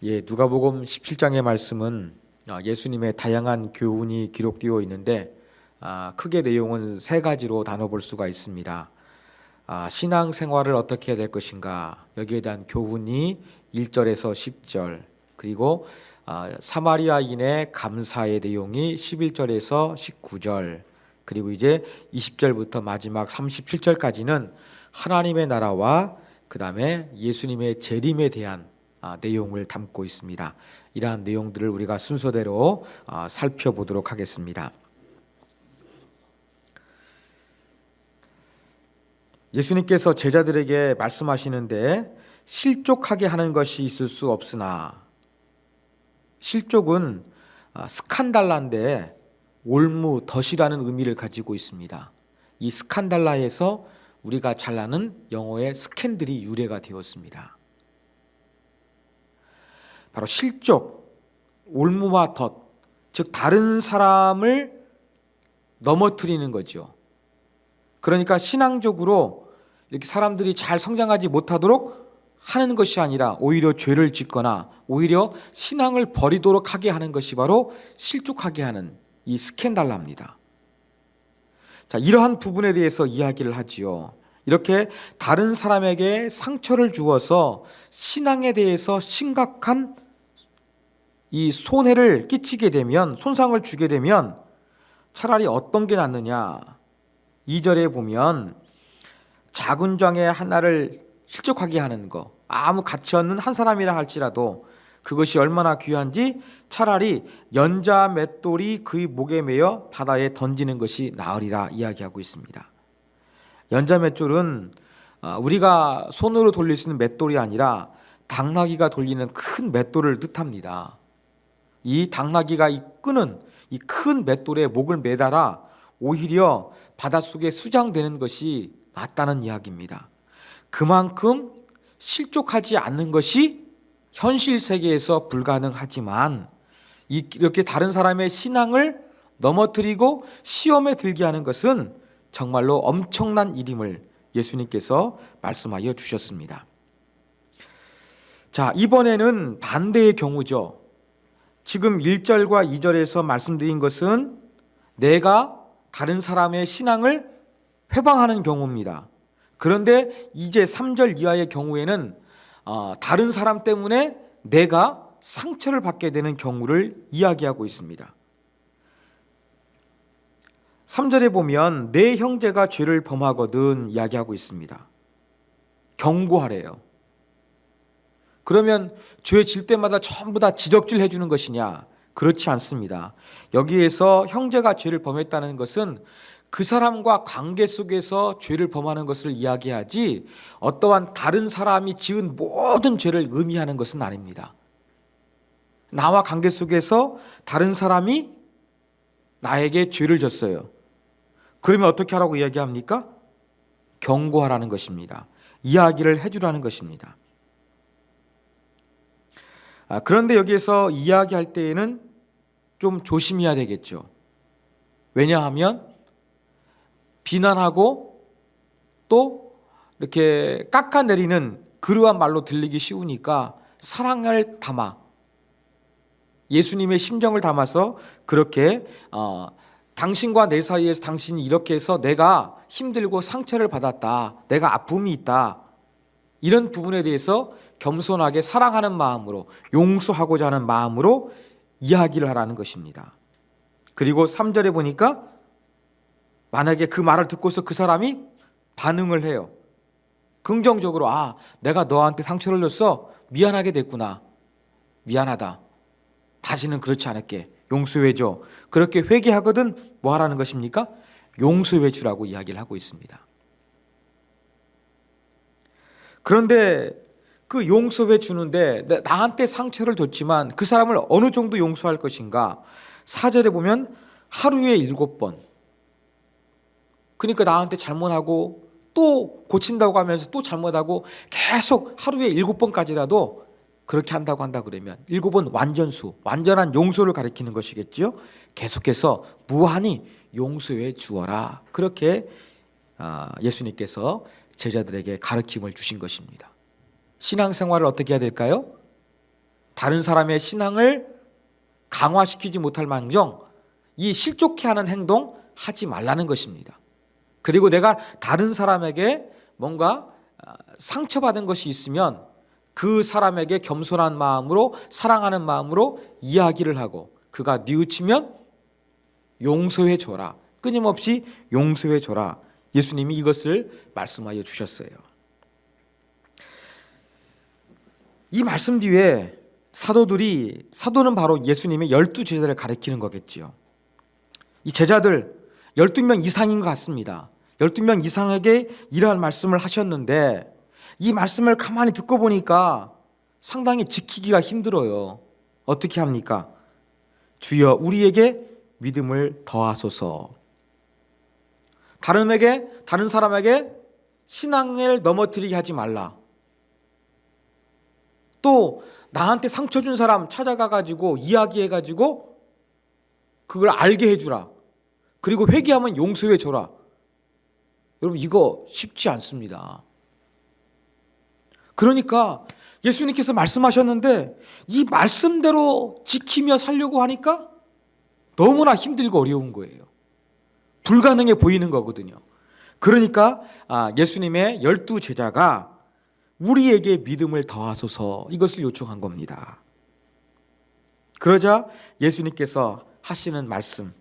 누가복음 17장의 말씀은 예수님의 다양한 교훈이 기록되어 있는데 크게 내용은 세 가지로 나눠볼 수가 있습니다. 신앙생활을 어떻게 해야 될 것인가, 여기에 대한 교훈이 1절에서 10절, 그리고 사마리아인의 감사의 내용이 11절에서 19절, 그리고 이제 20절부터 마지막 37절까지는 하나님의 나라와 그 다음에 예수님의 재림에 대한 내용을 담고 있습니다. 이러한 내용들을 우리가 순서대로 살펴보도록 하겠습니다. 예수님께서 제자들에게 말씀하시는데, 실족하게 하는 것이 있을 수 없으나, 실족은 스칸달라인데 올무, 덫이라는 의미를 가지고 있습니다. 이 스칸달라에서 우리가 잘 아는 영어의 스캔들이 유래가 되었습니다. 바로 실족, 올무와 덫, 즉 다른 사람을 넘어뜨리는 거죠. 그러니까 신앙적으로 이렇게 사람들이 잘 성장하지 못하도록 하는 것이 아니라 오히려 죄를 짓거나 오히려 신앙을 버리도록 하게 하는 것이 바로 실족하게 하는 이 스캔달라입니다. 자, 이러한 부분에 대해서 이야기를 하지요. 이렇게 다른 사람에게 상처를 주어서 신앙에 대해서 심각한 이 손해를 끼치게 되면, 손상을 주게 되면 차라리 어떤 게 낫느냐. 2절에 보면 작은 장의 하나를 실족하게 하는 거, 아무 가치 없는 한 사람이라 할지라도 그것이 얼마나 귀한지 차라리 연자 맷돌이 그의 목에 매어 바다에 던지는 것이 나으리라 이야기하고 있습니다. 연자 맷돌은 우리가 손으로 돌릴 수 있는 맷돌이 아니라 당나귀가 돌리는 큰 맷돌을 뜻합니다. 이 당나귀가 끄는 이 큰 맷돌에 목을 매달아 오히려 바닷속에 수장되는 것이 낫다는 이야기입니다. 그만큼 실족하지 않는 것이 현실 세계에서 불가능하지만, 이렇게 다른 사람의 신앙을 넘어뜨리고 시험에 들게 하는 것은 정말로 엄청난 일임을 예수님께서 말씀하여 주셨습니다. 자, 이번에는 반대의 경우죠. 지금 1절과 2절에서 말씀드린 것은 내가 다른 사람의 신앙을 회방하는 경우입니다. 그런데 이제 3절 이하의 경우에는 다른 사람 때문에 내가 상처를 받게 되는 경우를 이야기하고 있습니다. 3절에 보면 내 형제가 죄를 범하거든 이야기하고 있습니다. 경고하래요. 그러면 죄 질 때마다 전부 다 지적질 해주는 것이냐? 그렇지 않습니다. 여기에서 형제가 죄를 범했다는 것은 그 사람과 관계 속에서 죄를 범하는 것을 이야기하지 어떠한 다른 사람이 지은 모든 죄를 의미하는 것은 아닙니다. 나와 관계 속에서 다른 사람이 나에게 죄를 졌어요. 그러면 어떻게 하라고 이야기합니까? 경고하라는 것입니다. 이야기를 해주라는 것입니다. 그런데 여기에서 이야기할 때에는 좀 조심해야 되겠죠. 왜냐하면 비난하고 또 이렇게 깎아내리는 그러한 말로 들리기 쉬우니까 사랑을 담아, 예수님의 심정을 담아서 그렇게 당신과 내 사이에서 당신이 이렇게 해서 내가 힘들고 상처를 받았다, 내가 아픔이 있다, 이런 부분에 대해서 겸손하게 사랑하는 마음으로, 용서하고자 하는 마음으로 이야기를 하라는 것입니다. 그리고 3절에 보니까 만약에 그 말을 듣고서 그 사람이 반응을 해요. 긍정적으로, 내가 너한테 상처를 줬어, 미안하게 됐구나, 미안하다, 다시는 그렇지 않을게, 용서해줘. 그렇게 회개하거든 뭐 하라는 것입니까? 용서해 주라고 이야기를 하고 있습니다. 그런데 그 용서해 주는데 나한테 상처를 줬지만 그 사람을 어느 정도 용서할 것인가? 4절에 보면 하루에 7번. 그러니까 나한테 잘못하고 또 고친다고 하면서 또 잘못하고 계속 하루에 7번까지라도 그렇게 한다 그러면 7은 완전수, 완전한 용서를 가리키는 것이겠죠. 계속해서 무한히 용서해 주어라. 그렇게 예수님께서 제자들에게 가르침을 주신 것입니다. 신앙생활을 어떻게 해야 될까요? 다른 사람의 신앙을 강화시키지 못할 망정 이 실족해 하는 행동 하지 말라는 것입니다. 그리고 내가 다른 사람에게 뭔가 상처받은 것이 있으면 그 사람에게 겸손한 마음으로 사랑하는 마음으로 이야기를 하고 그가 뉘우치면 용서해 줘라. 끊임없이 용서해 줘라. 예수님이 이것을 말씀하여 주셨어요. 이 말씀 뒤에 사도는 바로 예수님의 12제자를 가리키는 거겠지요. 이 제자들 12명 이상인 것 같습니다. 12명 이상에게 이러한 말씀을 하셨는데 이 말씀을 가만히 듣고 보니까 상당히 지키기가 힘들어요. 어떻게 합니까? 주여 우리에게 믿음을 더하소서. 다른 사람에게 신앙을 넘어뜨리게 하지 말라. 또 나한테 상처 준 사람 찾아가가지고 이야기해가지고 그걸 알게 해주라. 그리고 회개하면 용서해 줘라. 여러분 이거 쉽지 않습니다. 그러니까 예수님께서 말씀하셨는데 이 말씀대로 지키며 살려고 하니까 너무나 힘들고 어려운 거예요. 불가능해 보이는 거거든요. 그러니까 예수님의 12제자가 우리에게 믿음을 더하소서 이것을 요청한 겁니다. 그러자 예수님께서 하시는 말씀,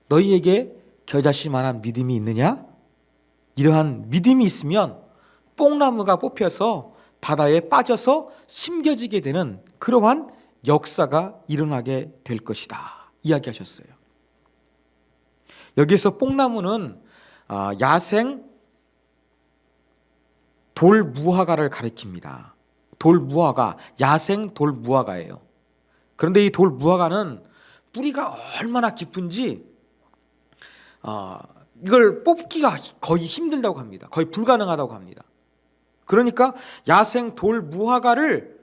너희에게 겨자씨만한 믿음이 있느냐? 이러한 믿음이 있으면 뽕나무가 뽑혀서 바다에 빠져서 심겨지게 되는 그러한 역사가 일어나게 될 것이다 이야기하셨어요. 여기에서 뽕나무는 야생 돌무화과를 가리킵니다. 돌무화과, 야생 돌무화과예요. 그런데 이 돌무화과는 뿌리가 얼마나 깊은지 이걸 뽑기가 거의 힘들다고 합니다. 거의 불가능하다고 합니다. 그러니까 야생 돌무화과를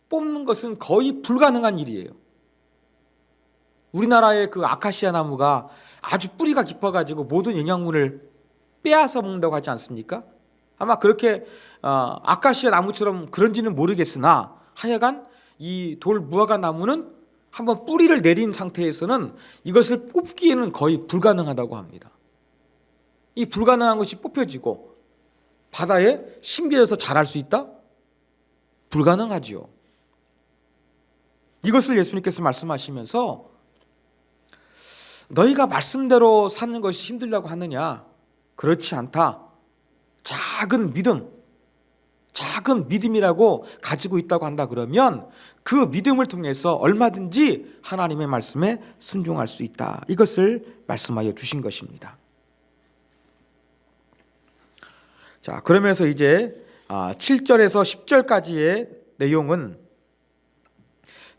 뽑는 것은 거의 불가능한 일이에요. 우리나라의 그 아카시아 나무가 아주 뿌리가 깊어가지고 모든 영양분을 빼앗아 먹는다고 하지 않습니까? 아마 그렇게 아카시아 나무처럼 그런지는 모르겠으나 하여간 이 돌무화과 나무는 한번 뿌리를 내린 상태에서는 이것을 뽑기에는 거의 불가능하다고 합니다. 이 불가능한 것이 뽑혀지고 바다에 심겨져서 자랄 수 있다? 불가능하지요. 이것을 예수님께서 말씀하시면서 너희가 말씀대로 사는 것이 힘들다고 하느냐? 그렇지 않다. 작은 믿음이라고 가지고 있다고 한다 그러면 그 믿음을 통해서 얼마든지 하나님의 말씀에 순종할 수 있다. 이것을 말씀하여 주신 것입니다. 자, 그러면서 이제 7절에서 10절까지의 내용은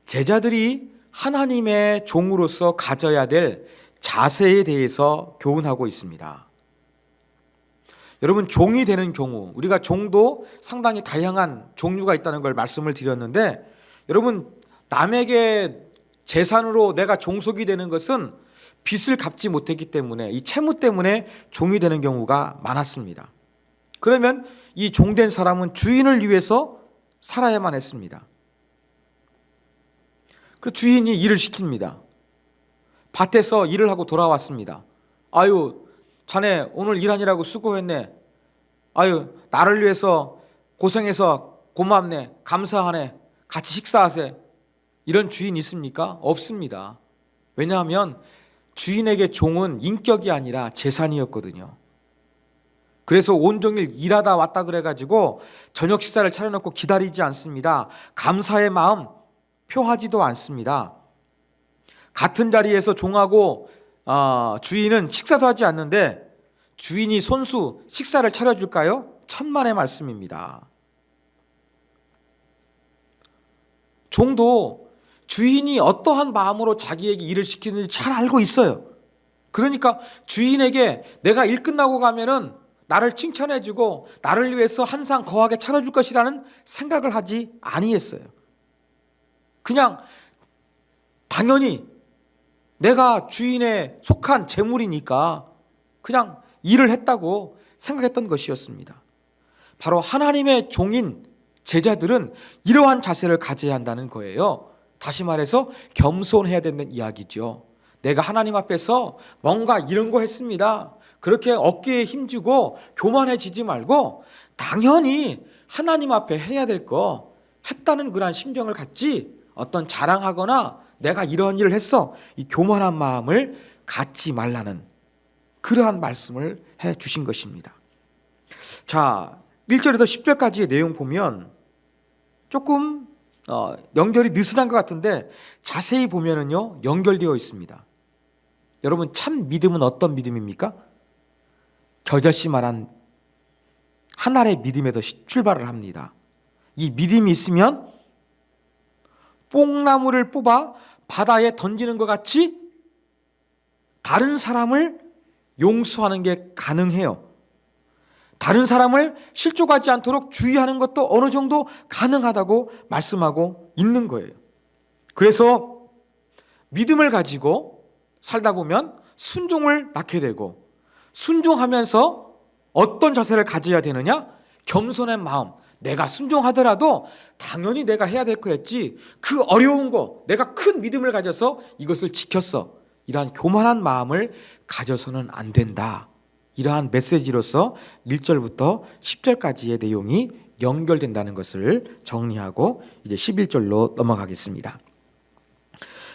제자들이 하나님의 종으로서 가져야 될 자세에 대해서 교훈하고 있습니다. 여러분 종이 되는 경우 우리가 종도 상당히 다양한 종류가 있다는 걸 말씀을 드렸는데 여러분 남에게 재산으로 내가 종속이 되는 것은 빚을 갚지 못했기 때문에 이 채무 때문에 종이 되는 경우가 많았습니다. 그러면 이 종된 사람은 주인을 위해서 살아야만 했습니다. 그 주인이 일을 시킵니다. 밭에서 일을 하고 돌아왔습니다. 아유 자네 오늘 일하느라고 수고했네. 아유 나를 위해서 고생해서 고맙네. 감사하네. 같이 식사하세. 이런 주인 있습니까? 없습니다. 왜냐하면 주인에게 종은 인격이 아니라 재산이었거든요. 그래서 온종일 일하다 왔다 그래가지고 저녁 식사를 차려놓고 기다리지 않습니다. 감사의 마음 표하지도 않습니다. 같은 자리에서 종하고 주인은 식사도 하지 않는데 주인이 손수 식사를 차려줄까요? 천만의 말씀입니다. 종도 주인이 어떠한 마음으로 자기에게 일을 시키는지 잘 알고 있어요. 그러니까 주인에게 내가 일 끝나고 가면은 나를 칭찬해주고 나를 위해서 한상 거하게 차려줄 것이라는 생각을 하지 아니했어요. 그냥 당연히 내가 주인에 속한 재물이니까 그냥 일을 했다고 생각했던 것이었습니다. 바로 하나님의 종인 제자들은 이러한 자세를 가져야 한다는 거예요. 다시 말해서 겸손해야 되는 이야기죠. 내가 하나님 앞에서 뭔가 이런 거 했습니다. 그렇게 어깨에 힘주고 교만해지지 말고 당연히 하나님 앞에 해야 될 거 했다는 그런 심정을 갖지, 어떤 자랑하거나 내가 이런 일을 했어, 이 교만한 마음을 갖지 말라는 그러한 말씀을 해 주신 것입니다. 자, 1절에서 10절까지의 내용 보면 조금 연결이 느슨한 것 같은데 자세히 보면은요 연결되어 있습니다. 여러분, 참 믿음은 어떤 믿음입니까? 겨자씨 말한 하나의 믿음에서 출발을 합니다. 이 믿음이 있으면 뽕나무를 뽑아 바다에 던지는 것 같이 다른 사람을 용서하는 게 가능해요. 다른 사람을 실족하지 않도록 주의하는 것도 어느 정도 가능하다고 말씀하고 있는 거예요. 그래서 믿음을 가지고 살다 보면 순종을 낳게 되고, 순종하면서 어떤 자세를 가져야 되느냐? 겸손한 마음. 내가 순종하더라도 당연히 내가 해야 될 거였지, 그 어려운 거 내가 큰 믿음을 가져서 이것을 지켰어, 이러한 교만한 마음을 가져서는 안 된다. 이러한 메시지로서 1절부터 10절까지의 내용이 연결된다는 것을 정리하고 이제 11절로 넘어가겠습니다.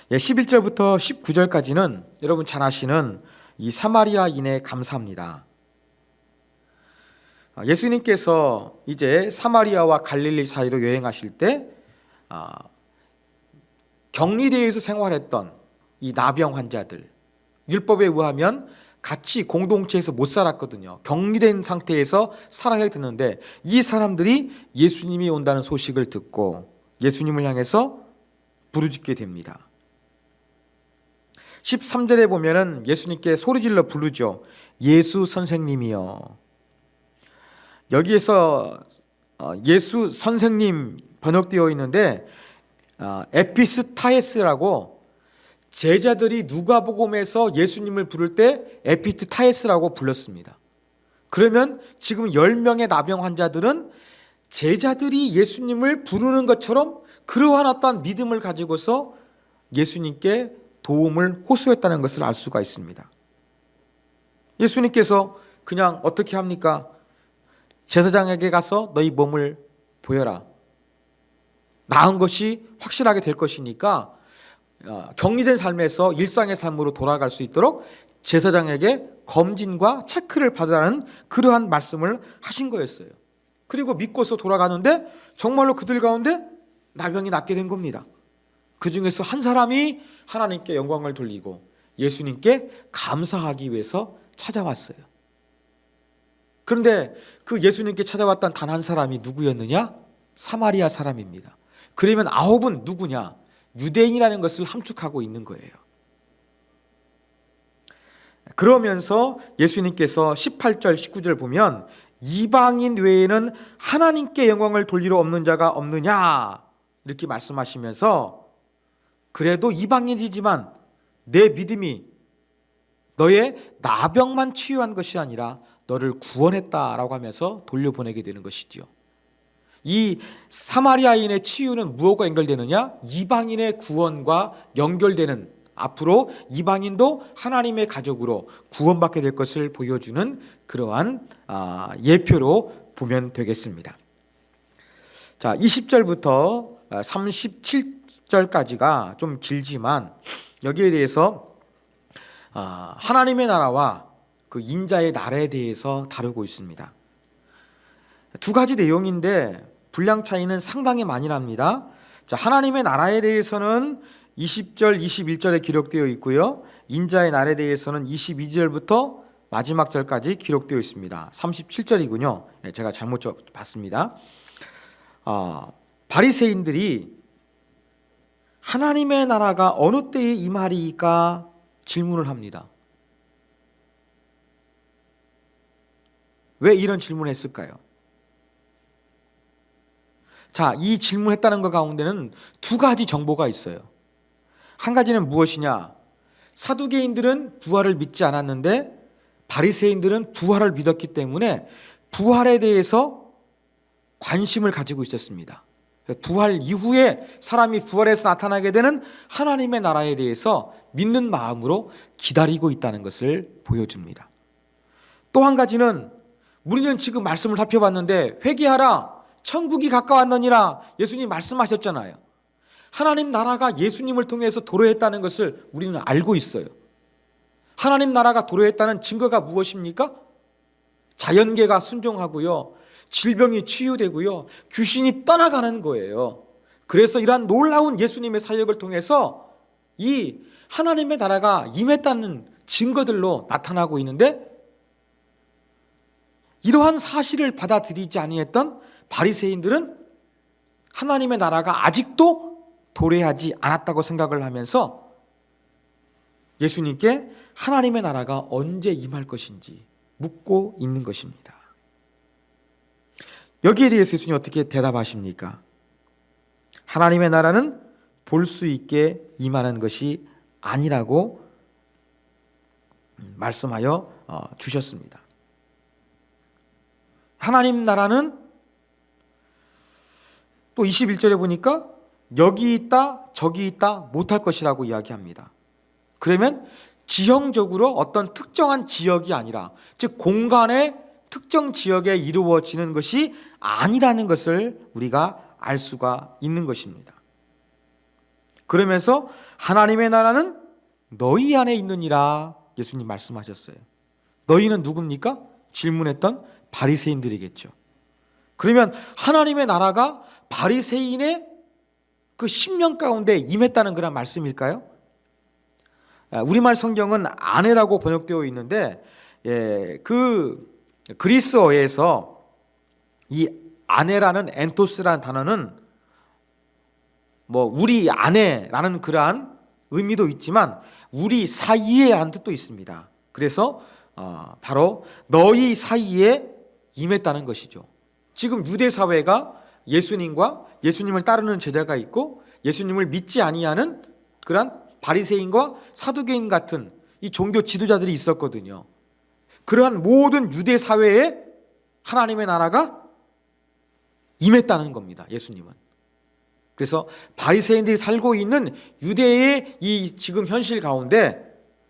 11절부터 19절까지는 여러분 잘 아시는 이 사마리아인의 감사입니다. 예수님께서 이제 사마리아와 갈릴리 사이로 여행하실 때 격리되어서 생활했던 이 나병 환자들, 율법에 의하면 같이 공동체에서 못 살았거든요. 격리된 상태에서 살아야 되는데 이 사람들이 예수님이 온다는 소식을 듣고 예수님을 향해서 부르짖게 됩니다. 13절에 보면은 예수님께 소리질러 부르죠. 예수 선생님이여. 여기에서 예수 선생님 번역되어 있는데 에피스타에스라고, 제자들이 누가복음에서 예수님을 부를 때 에피스타에스라고 불렀습니다. 그러면 지금 10명의 나병 환자들은 제자들이 예수님을 부르는 것처럼 그러한 어떤 믿음을 가지고서 예수님께 도움을 호소했다는 것을 알 수가 있습니다. 예수님께서 그냥 어떻게 합니까? 제사장에게 가서 너희 몸을 보여라. 나은 것이 확실하게 될 것이니까 격리된 삶에서 일상의 삶으로 돌아갈 수 있도록 제사장에게 검진과 체크를 받으라는 그러한 말씀을 하신 거였어요. 그리고 믿고서 돌아가는데 정말로 그들 가운데 나병이 낫게 된 겁니다. 그 중에서 한 사람이 하나님께 영광을 돌리고 예수님께 감사하기 위해서 찾아왔어요. 그런데 그 예수님께 찾아왔던 단 한 사람이 누구였느냐? 사마리아 사람입니다. 그러면 9은 누구냐? 유대인이라는 것을 함축하고 있는 거예요. 그러면서 예수님께서 18절 19절 보면 이방인 외에는 하나님께 영광을 돌리러 없는 자가 없느냐 이렇게 말씀하시면서, 그래도 이방인이지만 내 믿음이 너의 나병만 치유한 것이 아니라 너를 구원했다라고 하면서 돌려보내게 되는 것이죠. 이 사마리아인의 치유는 무엇과 연결되느냐? 이방인의 구원과 연결되는, 앞으로 이방인도 하나님의 가족으로 구원받게 될 것을 보여주는 그러한 예표로 보면 되겠습니다. 자, 20절부터 37절까지가 좀 길지만 여기에 대해서 하나님의 나라와 그 인자의 나라에 대해서 다루고 있습니다. 두 가지 내용인데 분량 차이는 상당히 많이 납니다. 자, 하나님의 나라에 대해서는 20절, 21절에 기록되어 있고요. 인자의 나라에 대해서는 22절부터 마지막 절까지 기록되어 있습니다. 37절이군요. 제가 잘못 봤습니다. 바리새인들이 하나님의 나라가 어느 때에 임하리까 질문을 합니다. 왜 이런 질문을 했을까요? 자, 이 질문했다는 것 가운데는 두 가지 정보가 있어요. 한 가지는 무엇이냐? 사두개인들은 부활을 믿지 않았는데 바리새인들은 부활을 믿었기 때문에 부활에 대해서 관심을 가지고 있었습니다. 부활 이후에 사람이 부활해서 나타나게 되는 하나님의 나라에 대해서 믿는 마음으로 기다리고 있다는 것을 보여줍니다. 또 한 가지는 우리는 지금 말씀을 살펴봤는데 회개하라 천국이 가까웠느니라 예수님 말씀하셨잖아요. 하나님 나라가 예수님을 통해서 도래했다는 것을 우리는 알고 있어요. 하나님 나라가 도래했다는 증거가 무엇입니까? 자연계가 순종하고요, 질병이 치유되고요, 귀신이 떠나가는 거예요. 그래서 이러한 놀라운 예수님의 사역을 통해서 이 하나님의 나라가 임했다는 증거들로 나타나고 있는데, 이러한 사실을 받아들이지 아니했던 바리새인들은 하나님의 나라가 아직도 도래하지 않았다고 생각을 하면서 예수님께 하나님의 나라가 언제 임할 것인지 묻고 있는 것입니다. 여기에 대해서 예수님이 어떻게 대답하십니까? 하나님의 나라는 볼 수 있게 임하는 것이 아니라고 말씀하여 주셨습니다. 하나님 나라는 또 21절에 보니까 여기 있다 저기 있다 못할 것이라고 이야기합니다. 그러면 지형적으로 어떤 특정한 지역이 아니라, 즉 공간의 특정 지역에 이루어지는 것이 아니라는 것을 우리가 알 수가 있는 것입니다. 그러면서 하나님의 나라는 너희 안에 있느니라 예수님 말씀하셨어요. 너희는 누굽니까? 질문했던 바리새인들이겠죠. 그러면 하나님의 나라가 바리새인의 그 10년 가운데 임했다는 그런 말씀일까요? 우리말 성경은 아내라고 번역되어 있는데, 그 그리스어에서 이 아내라는 엔토스라는 단어는 우리 아내라는 그러한 의미도 있지만 우리 사이에라는 뜻도 있습니다. 그래서 바로 너희 사이에 임했다는 것이죠. 지금 유대 사회가 예수님과 예수님을 따르는 제자가 있고 예수님을 믿지 아니하는 그러한 바리새인과 사두개인 같은 이 종교 지도자들이 있었거든요. 그러한 모든 유대 사회에 하나님의 나라가 임했다는 겁니다. 예수님은. 그래서 바리새인들이 살고 있는 유대의 이 지금 현실 가운데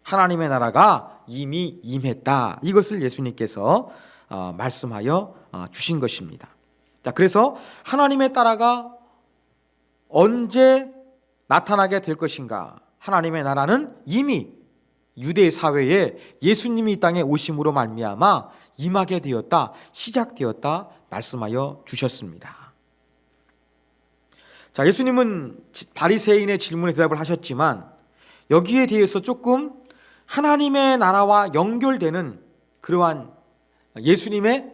하나님의 나라가 이미 임했다. 이것을 예수님께서 말씀하여 주신 것입니다. 자, 그래서 하나님의 나라가 언제 나타나게 될 것인가? 하나님의 나라는 이미 유대 사회에 예수님이 이 땅에 오심으로 말미암아 임하게 되었다, 시작되었다 말씀하여 주셨습니다. 자, 예수님은 바리새인의 질문에 대답을 하셨지만 여기에 대해서 조금 하나님의 나라와 연결되는 그러한 예수님의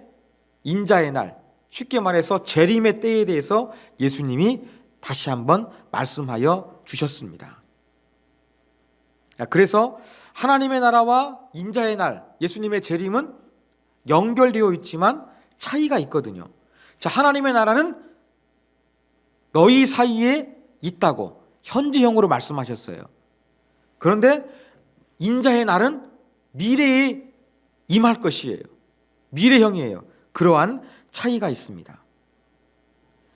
인자의 날, 쉽게 말해서 재림의 때에 대해서 예수님이 다시 한번 말씀하여 주셨습니다. 그래서 하나님의 나라와 인자의 날, 예수님의 재림은 연결되어 있지만 차이가 있거든요. 자, 하나님의 나라는 너희 사이에 있다고 현재형으로 말씀하셨어요. 그런데 인자의 날은 미래에 임할 것이에요. 미래형이에요. 그러한 차이가 있습니다.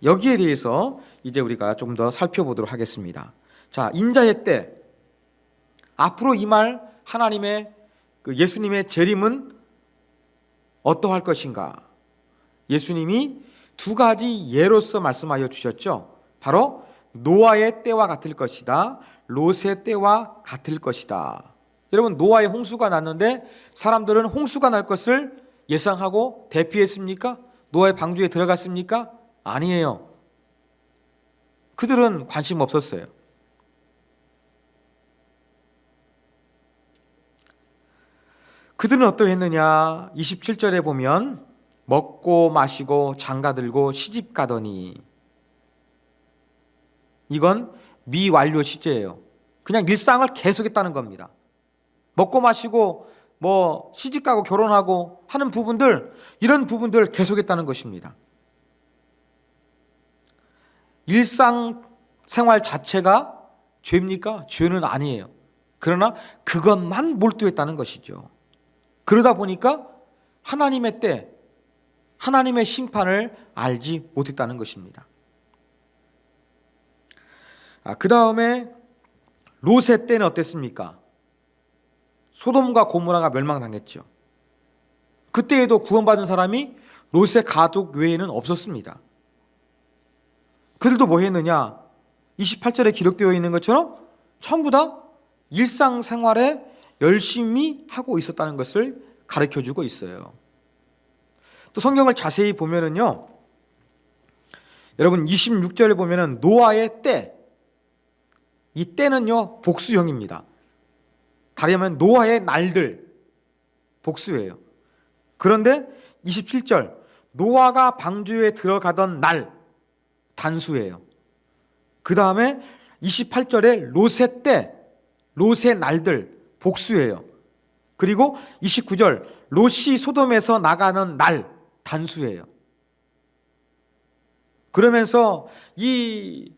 여기에 대해서 이제 우리가 조금 더 살펴보도록 하겠습니다. 자, 인자의 때, 앞으로 임할 하나님의 예수님의 재림은 어떠할 것인가? 예수님이 두 가지 예로서 말씀하여 주셨죠. 바로 노아의 때와 같을 것이다, 롯의 때와 같을 것이다. 여러분, 노아의 홍수가 났는데 사람들은 홍수가 날 것을 예상하고 대피했습니까? 노아의 방주에 들어갔습니까? 아니에요. 그들은 관심 없었어요. 그들은 어떠했느냐? 27절에 보면 먹고 마시고 장가들고 시집가더니, 이건 미완료 시제예요. 그냥 일상을 계속했다는 겁니다. 먹고 마시고 시집가고 결혼하고 하는 부분들, 이런 부분들 계속했다는 것입니다. 일상생활 자체가 죄입니까? 죄는 아니에요. 그러나 그것만 몰두했다는 것이죠. 그러다 보니까 하나님의 때, 하나님의 심판을 알지 못했다는 것입니다. 그 다음에 롯의 때는 어땠습니까? 소돔과 고모라가 멸망당했죠. 그때에도 구원받은 사람이 롯의 가족 외에는 없었습니다. 그들도 뭐 했느냐? 28절에 기록되어 있는 것처럼 전부 다 일상생활에 열심히 하고 있었다는 것을 가르쳐주고 있어요. 또 성경을 자세히 보면은요, 여러분 26절에 보면은 노아의 때, 이 때는요 복수형입니다. 다시 말하면 노아의 날들, 복수예요. 그런데 27절, 노아가 방주에 들어가던 날, 단수예요. 그 다음에 28절에 롯의 때, 롯의 날들, 복수예요. 그리고 29절, 롯이 소돔에서 나가는 날, 단수예요. 그러면서 이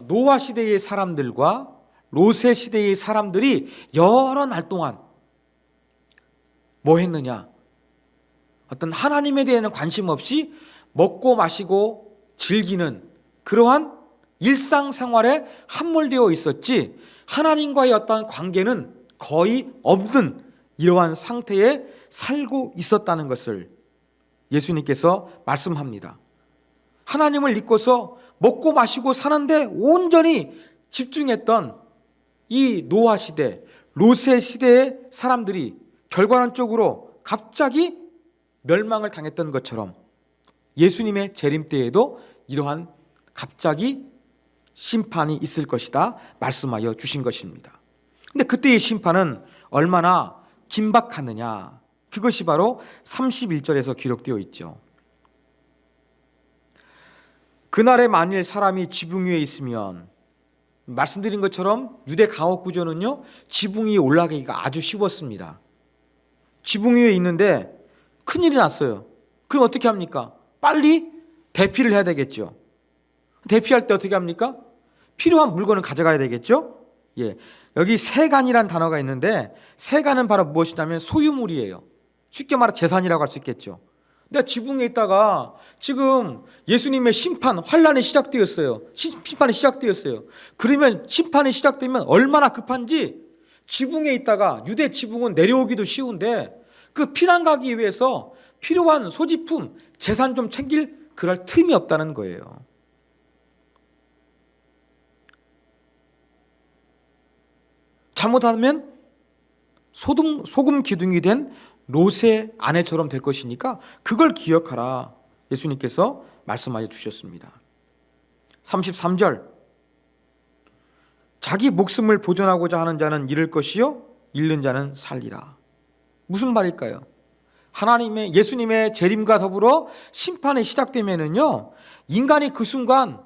노아 시대의 사람들과 롯의 시대의 사람들이 여러 날 동안 뭐 했느냐? 어떤 하나님에 대한 관심 없이 먹고 마시고 즐기는 그러한 일상생활에 함몰되어 있었지, 하나님과의 어떤 관계는 거의 없는 이러한 상태에 살고 있었다는 것을 예수님께서 말씀합니다. 하나님을 믿고서 먹고 마시고 사는데 온전히 집중했던 이 노아 시대, 롯의 시대의 사람들이 결과론적으로 갑자기 멸망을 당했던 것처럼 예수님의 재림 때에도 이러한 갑자기 심판이 있을 것이다 말씀하여 주신 것입니다. 근데 그때의 심판은 얼마나 긴박하느냐, 그것이 바로 31절에서 기록되어 있죠. 그날에 만일 사람이 지붕 위에 있으면, 말씀드린 것처럼 유대 가옥 구조는요 지붕 위에 올라가기가 아주 쉬웠습니다. 지붕 위에 있는데 큰일이 났어요. 그럼 어떻게 합니까? 빨리 대피를 해야 되겠죠. 대피할 때 어떻게 합니까? 필요한 물건을 가져가야 되겠죠. 여기 세간이란 단어가 있는데, 세간은 바로 무엇이냐면 소유물이에요. 쉽게 말해 재산이라고 할 수 있겠죠. 내가 지붕에 있다가 지금 예수님의 심판, 환란이 시작되었어요. 심판이 시작되었어요. 그러면 심판이 시작되면 얼마나 급한지, 지붕에 있다가, 유대 지붕은 내려오기도 쉬운데 그 피난 가기 위해서 필요한 소지품, 재산 좀 챙길 그럴 틈이 없다는 거예요. 잘못하면 소금 기둥이 된 롯의 아내처럼 될 것이니까 그걸 기억하라, 예수님께서 말씀하여 주셨습니다. 33절, 자기 목숨을 보존하고자 하는 자는 잃을 것이요 잃는 자는 살리라. 무슨 말일까요? 하나님의, 예수님의 재림과 더불어 심판이 시작되면은요, 인간이 그 순간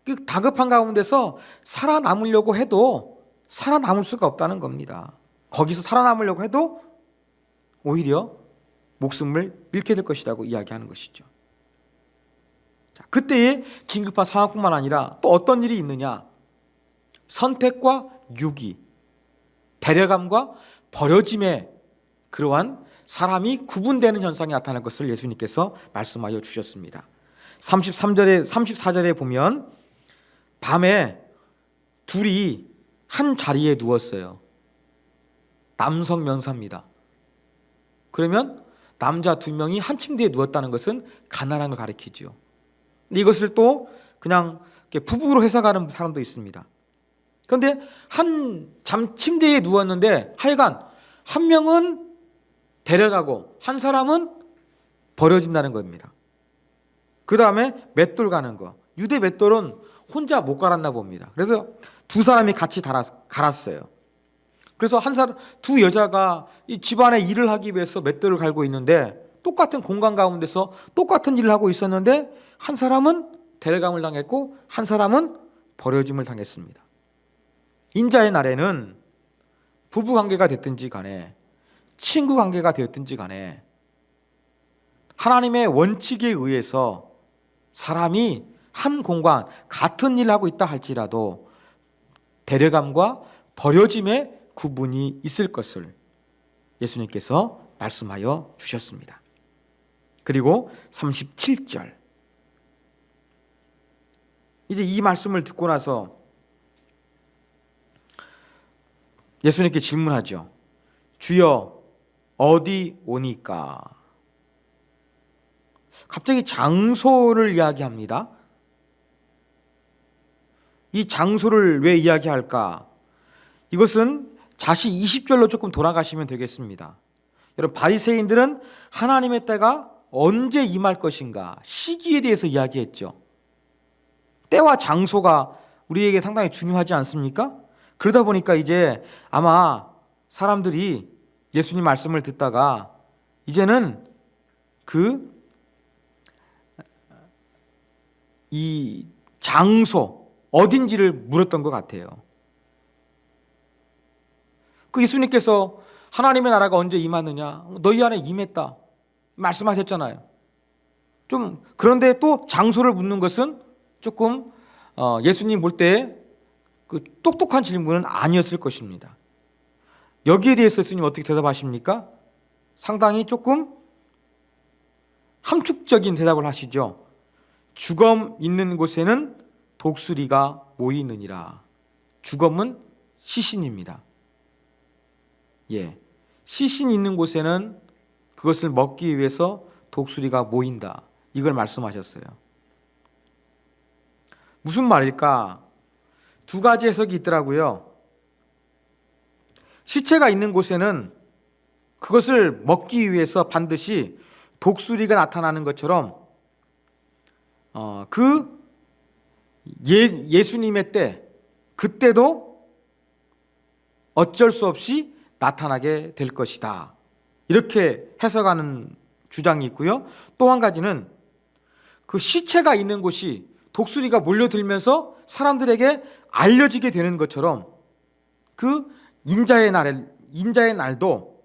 그 다급한 가운데서 살아남으려고 해도 살아남을 수가 없다는 겁니다. 거기서 살아남으려고 해도 오히려 목숨을 잃게 될 것이라고 이야기하는 것이죠. 자, 그때의 긴급한 상황뿐만 아니라 또 어떤 일이 있느냐? 선택과 유기, 데려감과 버려짐의 그러한 사람이 구분되는 현상이 나타날 것을 예수님께서 말씀하여 주셨습니다. 34절에 보면 밤에 둘이 한 자리에 누웠어요. 남성 면사입니다. 그러면 남자 두 명이 한 침대에 누웠다는 것은 가난한 걸 가리키죠. 이것을 또 그냥 부부로 해석하는 사람도 있습니다. 그런데 한 침대에 누웠는데 하여간 한 명은 데려가고 한 사람은 버려진다는 겁니다. 그 다음에 맷돌 가는 거. 유대 맷돌은 혼자 못 갈았나 봅니다. 그래서 두 사람이 같이 갈았어요. 그래서 두 여자가 이 집안의 일을 하기 위해서 맷돌을 갈고 있는데, 똑같은 공간 가운데서 똑같은 일을 하고 있었는데 한 사람은 데려감을 당했고 한 사람은 버려짐을 당했습니다. 인자의 날에는 부부 관계가 됐든지 간에 친구 관계가 되었든지 간에 하나님의 원칙에 의해서 사람이 한 공간 같은 일을 하고 있다 할지라도 데려감과 버려짐의 구분이 있을 것을 예수님께서 말씀하여 주셨습니다. 그리고 37절. 이제 이 말씀을 듣고 나서 예수님께 질문하죠. 주여 어디 오니까? 갑자기 장소를 이야기합니다. 이 장소를 왜 이야기할까? 이것은 다시 20절로 조금 돌아가시면 되겠습니다. 여러분, 바리새인들은 하나님의 때가 언제 임할 것인가, 시기에 대해서 이야기했죠. 때와 장소가 우리에게 상당히 중요하지 않습니까? 그러다 보니까 이제 아마 사람들이 예수님 말씀을 듣다가 이제는 이 장소 어딘지를 물었던 것 같아요. 그 예수님께서 하나님의 나라가 언제 임하느냐? 너희 안에 임했다 말씀하셨잖아요. 좀 그런데 또 장소를 묻는 것은 조금 예수님 볼 때 그 똑똑한 질문은 아니었을 것입니다. 여기에 대해서 예수님 어떻게 대답하십니까? 상당히 조금 함축적인 대답을 하시죠. 주검 있는 곳에는 독수리가 모이느니라. 주검은 시신입니다. 예, 시신 있는 곳에는 그것을 먹기 위해서 독수리가 모인다. 이걸 말씀하셨어요. 무슨 말일까? 두 가지 해석이 있더라고요. 시체가 있는 곳에는 그것을 먹기 위해서 반드시 독수리가 나타나는 것처럼 예수님의 때, 그때도 어쩔 수 없이 나타나게 될 것이다. 이렇게 해석하는 주장이 있고요. 또 한 가지는 그 시체가 있는 곳이 독수리가 몰려들면서 사람들에게 알려지게 되는 것처럼 그 인자의 날도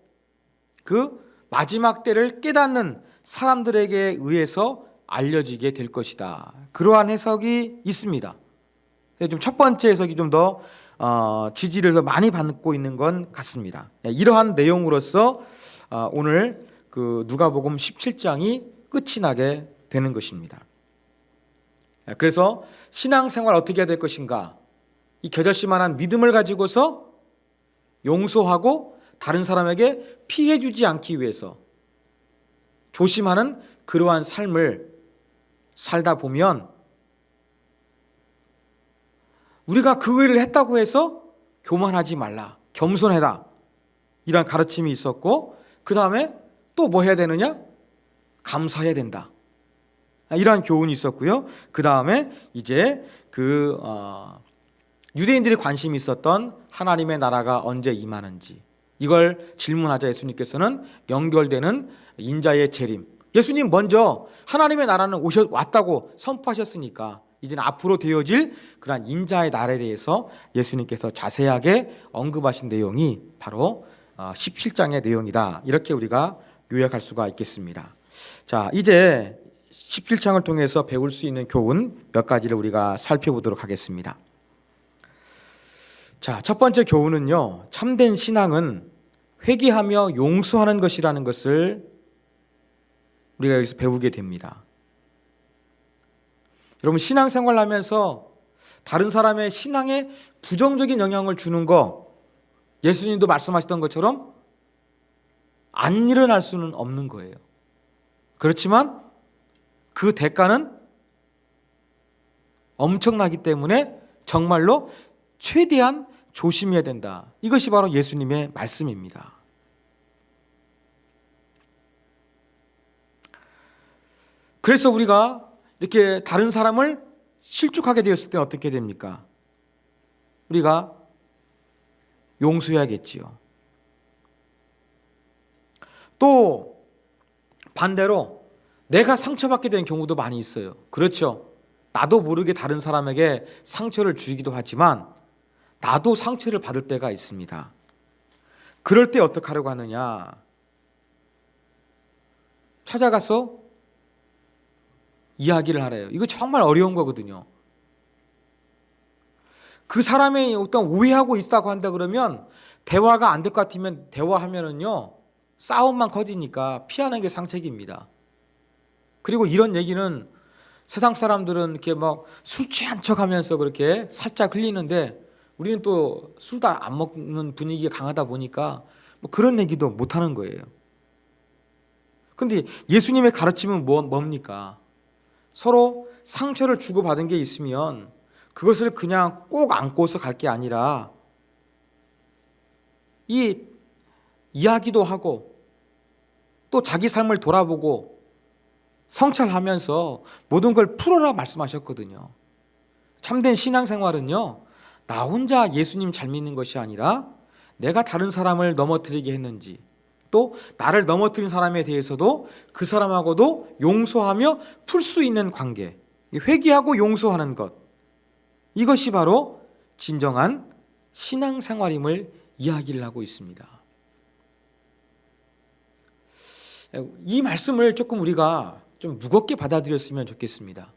그 마지막 때를 깨닫는 사람들에게 의해서 알려지게 될 것이다. 그러한 해석이 있습니다. 좀 첫 번째 해석이 좀 더 지지를 더 많이 받고 있는 건 같습니다. 이러한 내용으로서 오늘 그 누가복음 17장이 끝이 나게 되는 것입니다. 그래서 신앙생활 어떻게 해야 될 것인가? 이 겨자씨만한 믿음을 가지고서 용서하고 다른 사람에게 피해 주지 않기 위해서 조심하는 그러한 삶을 살다 보면 우리가 그 일을 했다고 해서 교만하지 말라, 겸손해라, 이런 가르침이 있었고, 그 다음에 또 뭐 해야 되느냐? 감사해야 된다, 이러한 교훈이 있었고요. 그 다음에 이제 유대인들이 관심이 있었던 하나님의 나라가 언제 임하는지, 이걸 질문하자 예수님께서는 연결되는 인자의 재림, 예수님 먼저 하나님의 나라는 왔다고 선포하셨으니까 이제는 앞으로 되어질 그러한 인자의 날에 대해서 예수님께서 자세하게 언급하신 내용이 바로 17장의 내용이다. 이렇게 우리가 요약할 수가 있겠습니다. 자, 이제 17장을 통해서 배울 수 있는 교훈 몇 가지를 우리가 살펴보도록 하겠습니다. 자, 첫 번째 교훈은요, 참된 신앙은 회개하며 용서하는 것이라는 것을 우리가 여기서 배우게 됩니다. 여러분, 신앙생활을 하면서 다른 사람의 신앙에 부정적인 영향을 주는 거, 예수님도 말씀하셨던 것처럼 안 일어날 수는 없는 거예요. 그렇지만 그 대가는 엄청나기 때문에 정말로 최대한 조심해야 된다. 이것이 바로 예수님의 말씀입니다. 그래서 우리가 이렇게 다른 사람을 실족하게 되었을 때 어떻게 됩니까? 우리가 용서해야겠지요. 또 반대로 내가 상처받게 되는 경우도 많이 있어요. 그렇죠. 나도 모르게 다른 사람에게 상처를 주기도 하지만 나도 상처를 받을 때가 있습니다. 그럴 때 어떻게 하려고 하느냐? 찾아가서 이야기를 하래요. 이거 정말 어려운 거거든요. 그 사람이 어떤 오해하고 있다고 한다 그러면 대화가 안 될 것 같으면 대화하면은요 싸움만 커지니까 피하는 게 상책입니다. 그리고 이런 얘기는 세상 사람들은 이렇게 막 술 취한 척 하면서 그렇게 살짝 흘리는데 우리는 또 술도 안 먹는 분위기가 강하다 보니까 뭐 그런 얘기도 못 하는 거예요. 근데 예수님의 가르침은 뭡니까? 서로 상처를 주고받은 게 있으면 그것을 그냥 꼭 안고서 갈 게 아니라 이 이야기도 하고 또 자기 삶을 돌아보고 성찰하면서 모든 걸 풀어라 말씀하셨거든요. 참된 신앙생활은요, 나 혼자 예수님 잘 믿는 것이 아니라 내가 다른 사람을 넘어뜨리게 했는지, 또 나를 넘어뜨린 사람에 대해서도 그 사람하고도 용서하며 풀 수 있는 관계, 회개하고 용서하는 것, 이것이 바로 진정한 신앙생활임을 이야기를 하고 있습니다. 이 말씀을 조금 우리가 좀 무겁게 받아들였으면 좋겠습니다.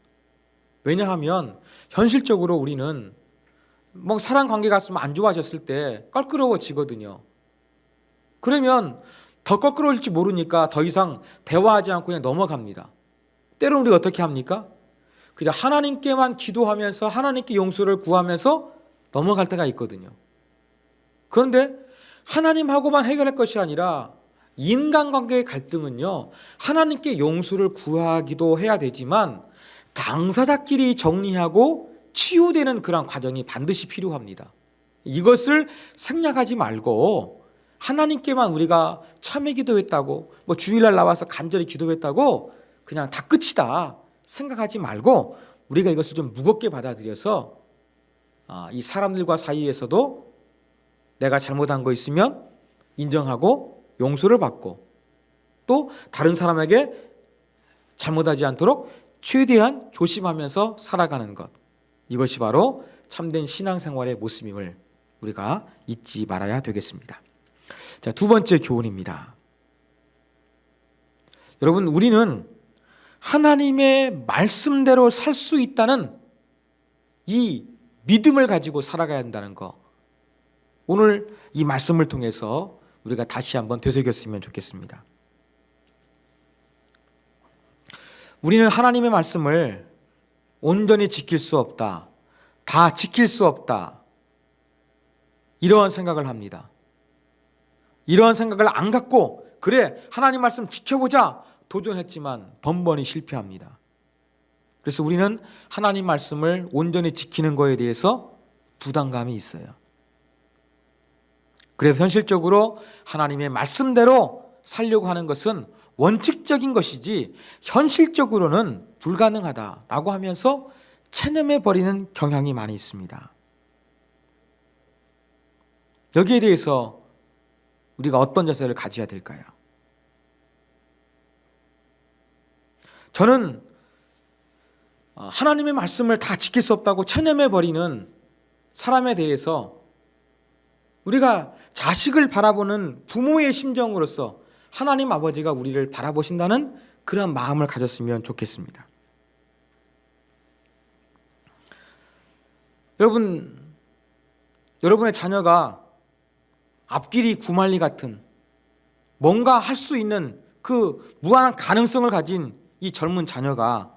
왜냐하면 현실적으로 우리는 뭐 사람 관계가 좀 안 좋아졌을 때 껄끄러워지거든요. 그러면 더 껄끄러울지 모르니까 더 이상 대화하지 않고 그냥 넘어갑니다. 때로는 우리가 어떻게 합니까? 그냥 하나님께만 기도하면서 하나님께 용서를 구하면서 넘어갈 때가 있거든요. 그런데 하나님하고만 해결할 것이 아니라 인간관계의 갈등은요, 하나님께 용서를 구하기도 해야 되지만 당사자끼리 정리하고 치유되는 그런 과정이 반드시 필요합니다. 이것을 생략하지 말고 하나님께만 우리가 참회 기도했다고 뭐 주일날 나와서 간절히 기도했다고 그냥 다 끝이다 생각하지 말고 우리가 이것을 좀 무겁게 받아들여서 이 사람들과 사이에서도 내가 잘못한 거 있으면 인정하고 용서를 받고 또 다른 사람에게 잘못하지 않도록 최대한 조심하면서 살아가는 것, 이것이 바로 참된 신앙생활의 모습임을 우리가 잊지 말아야 되겠습니다. 자, 두 번째 교훈입니다. 여러분, 우리는 하나님의 말씀대로 살 수 있다는 이 믿음을 가지고 살아가야 한다는 거, 오늘 이 말씀을 통해서 우리가 다시 한번 되새겼으면 좋겠습니다. 우리는 하나님의 말씀을 온전히 지킬 수 없다, 다 지킬 수 없다, 이러한 생각을 합니다. 이러한 생각을 안 갖고 그래 하나님 말씀 지켜보자 도전했지만 번번이 실패합니다. 그래서 우리는 하나님 말씀을 온전히 지키는 것에 대해서 부담감이 있어요. 그래서 현실적으로 하나님의 말씀대로 살려고 하는 것은 원칙적인 것이지 현실적으로는 불가능하다라고 하면서 체념해버리는 경향이 많이 있습니다. 여기에 대해서 우리가 어떤 자세를 가져야 될까요? 저는 하나님의 말씀을 다 지킬 수 없다고 체념해버리는 사람에 대해서 우리가 자식을 바라보는 부모의 심정으로서 하나님 아버지가 우리를 바라보신다는 그런 마음을 가졌으면 좋겠습니다. 여러분의 자녀가 앞길이 구말리 같은 뭔가 할 수 있는 그 무한한 가능성을 가진 이 젊은 자녀가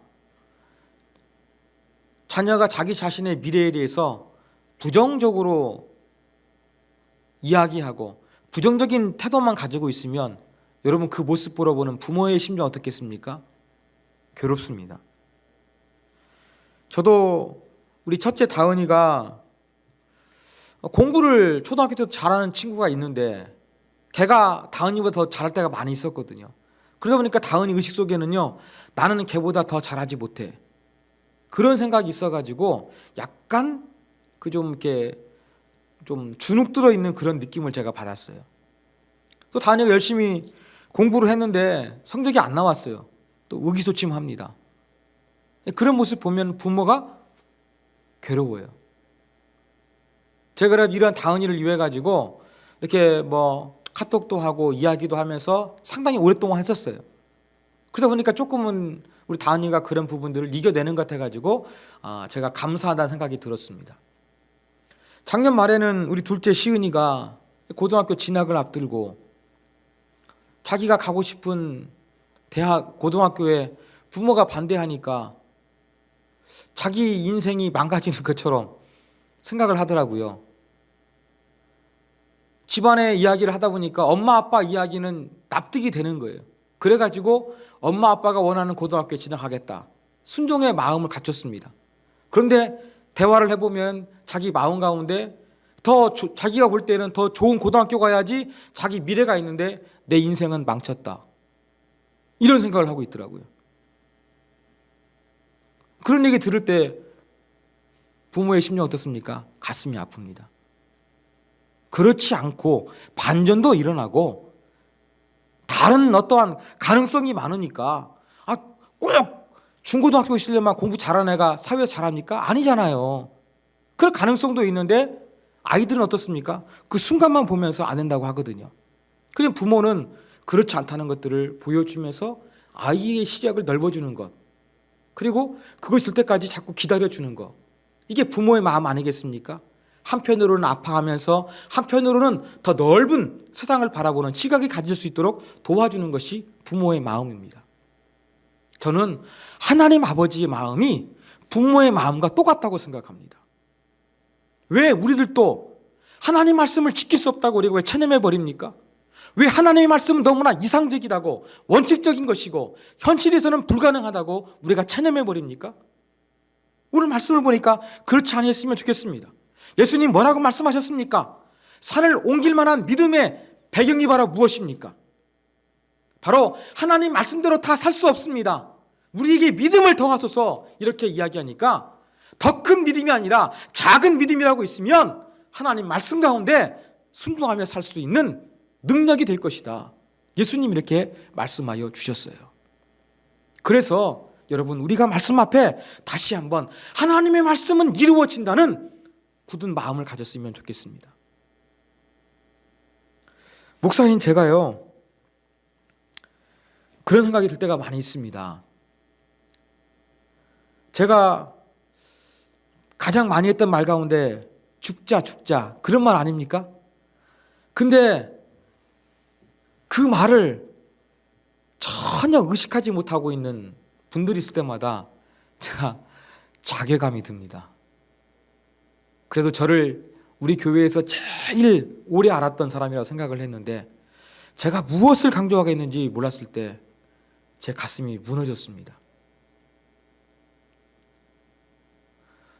자기 자신의 미래에 대해서 부정적으로 이야기하고 부정적인 태도만 가지고 있으면 여러분 그 모습 보러 보는 부모의 심정 어떻겠습니까? 괴롭습니다. 저도 우리 첫째 다은이가 공부를 초등학교 때도 잘하는 친구가 있는데 걔가 다은이보다 더 잘할 때가 많이 있었거든요. 그러다 보니까 다은이 의식 속에는요, 나는 걔보다 더 잘하지 못해, 그런 생각이 있어가지고 약간 이렇게 좀 주눅 들어 있는 그런 느낌을 제가 받았어요. 또 다은이가 열심히 공부를 했는데 성적이 안 나왔어요. 또 의기소침합니다. 그런 모습 보면 부모가 괴로워요. 제가 이런 다은이를 위해 가지고 이렇게 뭐 카톡도 하고 이야기도 하면서 상당히 오랫동안 했었어요. 그러다 보니까 조금은 우리 다은이가 그런 부분들을 이겨내는 것 같아가지고 제가 감사하다는 생각이 들었습니다. 작년 말에는 우리 둘째 시은이가 고등학교 진학을 앞두고 자기가 가고 싶은 대학, 고등학교에 부모가 반대하니까 자기 인생이 망가지는 것처럼 생각을 하더라고요. 집안의 이야기를 하다 보니까 엄마 아빠 이야기는 납득이 되는 거예요. 그래가지고 엄마 아빠가 원하는 고등학교에 진학하겠다. 순종의 마음을 갖췄습니다. 그런데 대화를 해보면 자기 마음 가운데 자기가 볼 때는 더 좋은 고등학교 가야지 자기 미래가 있는데 내 인생은 망쳤다. 이런 생각을 하고 있더라고요. 그런 얘기 들을 때 부모의 심정 어떻습니까? 가슴이 아픕니다. 그렇지 않고 반전도 일어나고 다른 어떠한 가능성이 많으니까 꼭 중고등학교 있으려면 공부 잘하는 애가 사회에서 잘합니까? 아니잖아요. 그럴 가능성도 있는데 아이들은 어떻습니까? 그 순간만 보면서 안 된다고 하거든요. 그럼 부모는 그렇지 않다는 것들을 보여주면서 아이의 시각을 넓어주는 것, 그리고 그것이 될 때까지 자꾸 기다려주는 것, 이게 부모의 마음 아니겠습니까? 한편으로는 아파하면서 한편으로는 더 넓은 세상을 바라보는 시각이 가질 수 있도록 도와주는 것이 부모의 마음입니다. 저는 하나님 아버지의 마음이 부모의 마음과 똑같다고 생각합니다. 왜 우리들도 하나님 말씀을 지킬 수 없다고 우리가 왜 체념해 버립니까? 왜 하나님의 말씀은 너무나 이상적이다고 원칙적인 것이고 현실에서는 불가능하다고 우리가 체념해 버립니까? 오늘 말씀을 보니까 그렇지 아니했으면 좋겠습니다. 예수님 뭐라고 말씀하셨습니까? 산을 옮길 만한 믿음의 배경이 바로 무엇입니까? 바로 하나님 말씀대로 다 살 수 없습니다. 우리에게 믿음을 더하소서 이렇게 이야기하니까 더 큰 믿음이 아니라 작은 믿음이라고 있으면 하나님 말씀 가운데 순종하며 살 수 있는 능력이 될 것이다. 예수님 이렇게 말씀하여 주셨어요. 그래서 여러분 우리가 말씀 앞에 다시 한번 하나님의 말씀은 이루어진다는 굳은 마음을 가졌으면 좋겠습니다. 목사인 제가요 그런 생각이 들 때가 많이 있습니다. 제가 가장 많이 했던 말 가운데 죽자 그런 말 아닙니까? 근데 그 말을 전혀 의식하지 못하고 있는 분들이 있을 때마다 제가 자괴감이 듭니다. 그래도 저를 우리 교회에서 제일 오래 알았던 사람이라고 생각을 했는데 제가 무엇을 강조하겠는지 몰랐을 때 제 가슴이 무너졌습니다.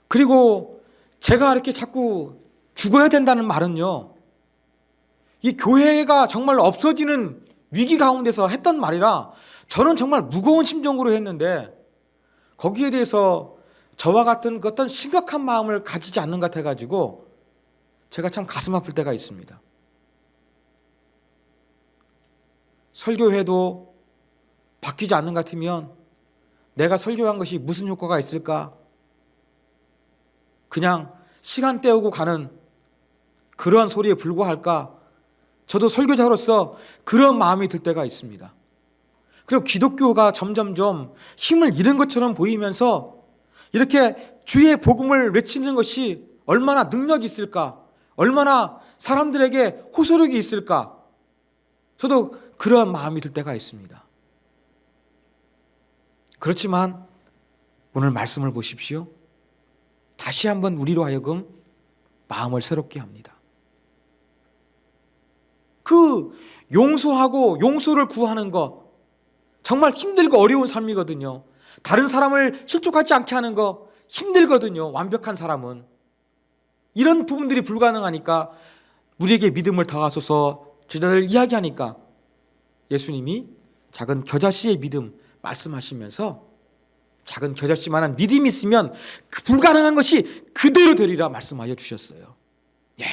그리고 제가 이렇게 자꾸 죽어야 된다는 말은요, 이 교회가 정말 없어지는 위기 가운데서 했던 말이라 저는 정말 무거운 심정으로 했는데 거기에 대해서 저와 같은 어떤 심각한 마음을 가지지 않는 것 같아가지고 제가 참 가슴 아플 때가 있습니다. 설교해도 바뀌지 않는 것 같으면 내가 설교한 것이 무슨 효과가 있을까? 그냥 시간 때우고 가는 그러한 소리에 불과할까? 저도 설교자로서 그런 마음이 들 때가 있습니다. 그리고 기독교가 점점점 힘을 잃은 것처럼 보이면서 이렇게 주의 복음을 외치는 것이 얼마나 능력이 있을까? 얼마나 사람들에게 호소력이 있을까? 저도 그러한 마음이 들 때가 있습니다. 그렇지만 오늘 말씀을 보십시오. 다시 한번 우리로 하여금 마음을 새롭게 합니다. 그 용서하고 용서를 구하는 것 정말 힘들고 어려운 삶이거든요. 다른 사람을 실족하지 않게 하는 거 힘들거든요. 완벽한 사람은. 이런 부분들이 불가능하니까 우리에게 믿음을 더하소서 제자들 이야기하니까 예수님이 작은 겨자씨의 믿음 말씀하시면서 작은 겨자씨만한 믿음이 있으면 그 불가능한 것이 그대로 되리라 말씀하여 주셨어요. 예,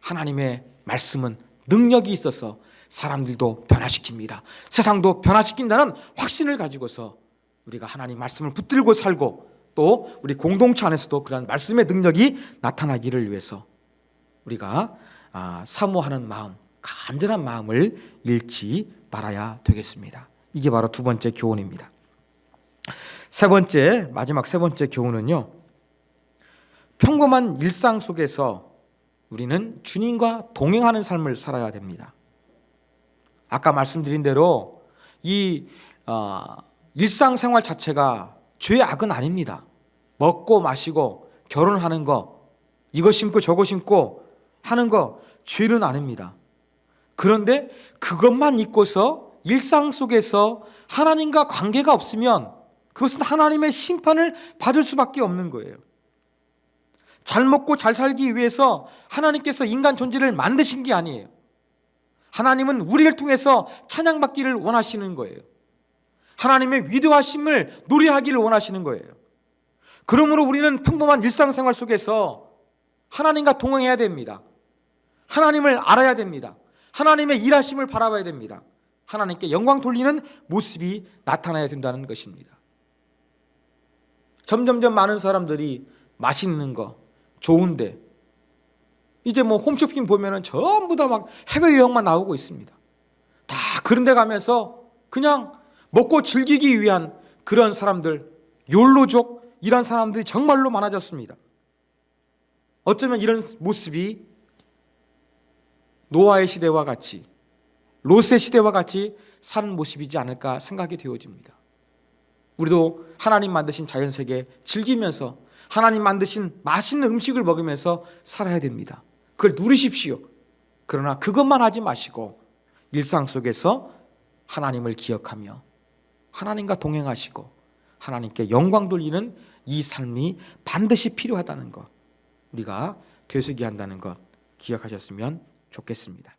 하나님의 말씀은 능력이 있어서 사람들도 변화시킵니다. 세상도 변화시킨다는 확신을 가지고서 우리가 하나님 말씀을 붙들고 살고 또 우리 공동체 안에서도 그런 말씀의 능력이 나타나기를 위해서 우리가 사모하는 마음, 간절한 마음을 잃지 말아야 되겠습니다. 이게 바로 두 번째 교훈입니다. 마지막 세 번째 교훈은요, 평범한 일상 속에서 우리는 주님과 동행하는 삶을 살아야 됩니다. 아까 말씀드린 대로 이 일상생활 자체가 죄의 악은 아닙니다. 먹고 마시고 결혼하는 거, 이거 심고 저거 심고 하는 거 죄는 아닙니다. 그런데 그것만 잊고서 일상 속에서 하나님과 관계가 없으면 그것은 하나님의 심판을 받을 수밖에 없는 거예요. 잘 먹고 잘 살기 위해서 하나님께서 인간 존재를 만드신 게 아니에요. 하나님은 우리를 통해서 찬양받기를 원하시는 거예요. 하나님의 위대하심을 노래하기를 원하시는 거예요. 그러므로 우리는 평범한 일상생활 속에서 하나님과 동행해야 됩니다. 하나님을 알아야 됩니다. 하나님의 일하심을 바라봐야 됩니다. 하나님께 영광 돌리는 모습이 나타나야 된다는 것입니다. 점점점 많은 사람들이 맛있는 거, 좋은데 이제 뭐 홈쇼핑 보면은 전부 다 막 해외여행만 나오고 있습니다. 다 그런 데 가면서 그냥 먹고 즐기기 위한 그런 사람들, 욜로족 이런 사람들이 정말로 많아졌습니다. 어쩌면 이런 모습이 노아의 시대와 같이, 롯의 시대와 같이 사는 모습이지 않을까 생각이 되어집니다. 우리도 하나님 만드신 자연세계 즐기면서 하나님 만드신 맛있는 음식을 먹으면서 살아야 됩니다. 그걸 누리십시오. 그러나 그것만 하지 마시고 일상 속에서 하나님을 기억하며 하나님과 동행하시고 하나님께 영광 돌리는 이 삶이 반드시 필요하다는 것, 우리가 되새겨야 한다는 것 기억하셨으면 좋겠습니다.